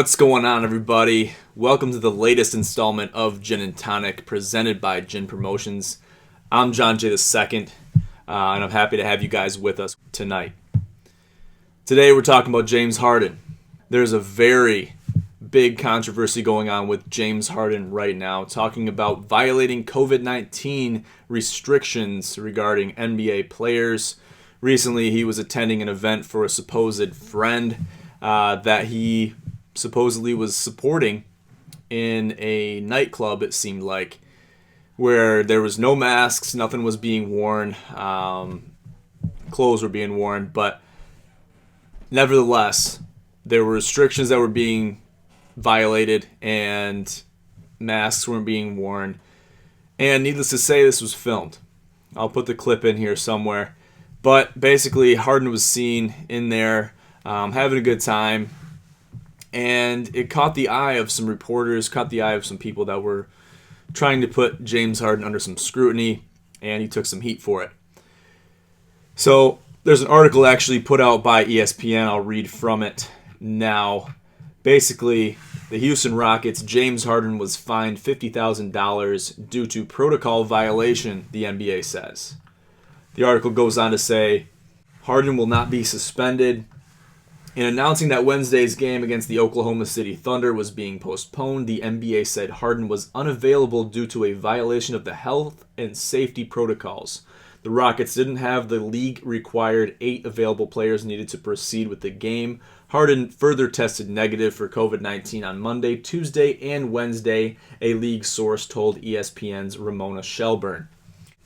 What's going on, everybody? Welcome to the latest installment of Gin and Tonic, presented by Gin Promotions. I'm John J. II, and I'm happy to have you guys with us tonight. Today we're talking about James Harden. There's a very big controversy going on with James Harden right now, talking about violating COVID-19 restrictions regarding NBA players. Recently, he was attending an event for a supposed friend that he supposedly was supporting in a nightclub, it seemed like, where there was no masks, nothing was being worn, clothes were being worn, but nevertheless, there were restrictions that were being violated and masks weren't being worn. And needless to say, this was filmed. I'll put the clip in here somewhere. But basically, Harden was seen in there having a good time. And it caught the eye of some reporters, caught the eye of some people that were trying to put James Harden under some scrutiny, and he took some heat for it. So there's an article actually put out by ESPN. I'll read from it now. Basically, the Houston Rockets, James Harden was fined $50,000 due to protocol violation, the NBA says. The article goes on to say, Harden will not be suspended. In announcing that Wednesday's game against the Oklahoma City Thunder was being postponed, the NBA said Harden was unavailable due to a violation of the health and safety protocols. The Rockets didn't have the league-required 8 available players needed to proceed with the game. Harden further tested negative for COVID-19 on Monday, Tuesday, and Wednesday, a league source told ESPN's Ramona Shelburne.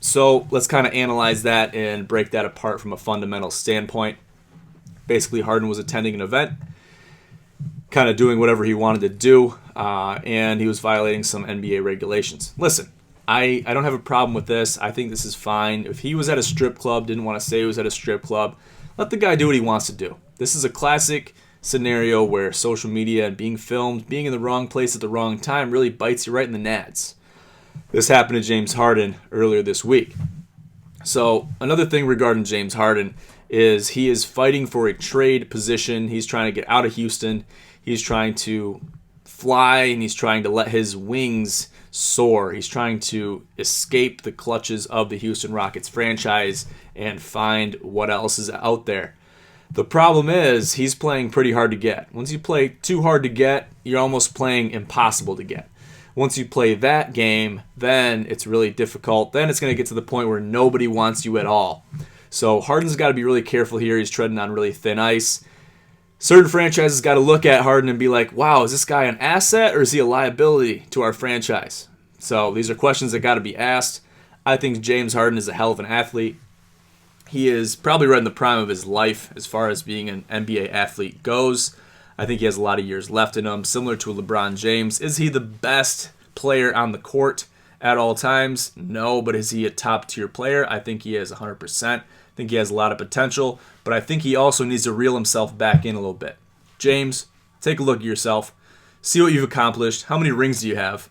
So let's kind of analyze that and break that apart from a fundamental standpoint. Basically, Harden was attending an event, kind of doing whatever he wanted to do, and he was violating some NBA regulations. Listen, I don't have a problem with this. I think this is fine. If he was at a strip club, didn't want to say he was at a strip club, let the guy do what he wants to do. This is a classic scenario where social media and being filmed, being in the wrong place at the wrong time really bites you right in the nads. This happened to James Harden earlier this week. So another thing regarding James Harden is he is fighting for a trade position. He's trying to get out of Houston. He's trying to fly, and he's trying to let his wings soar. He's trying to escape the clutches of the Houston Rockets franchise and find what else is out there. The problem is he's playing pretty hard to get. Once you play too hard to get, you're almost playing impossible to get. Once you play that game, then it's really difficult. Then it's going to get to the point where nobody wants you at all. So Harden's got to be really careful here. He's treading on really thin ice. Certain franchises got to look at Harden and be like, wow, is this guy an asset or is he a liability to our franchise? So these are questions that got to be asked. I think James Harden is a hell of an athlete. He is probably right in the prime of his life as far as being an NBA athlete goes. I think he has a lot of years left in him, similar to LeBron James. Is he the best player on the court at all times? No, but is he a top-tier player? I think he is 100%. I think he has a lot of potential, but I think he also needs to reel himself back in a little bit. James, take a look at yourself. See what you've accomplished. How many rings do you have?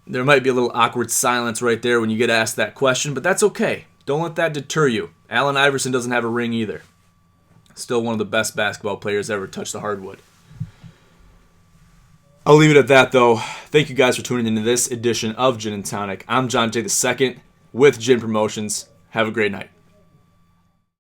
There might be a little awkward silence right there when you get asked that question, but that's okay. Don't let that deter you. Allen Iverson doesn't have a ring either. Still one of the best basketball players ever touched the hardwood. I'll leave it at that, though. Thank you guys for tuning into this edition of Gin and Tonic. I'm John J. II with Gin Promotions. Have a great night.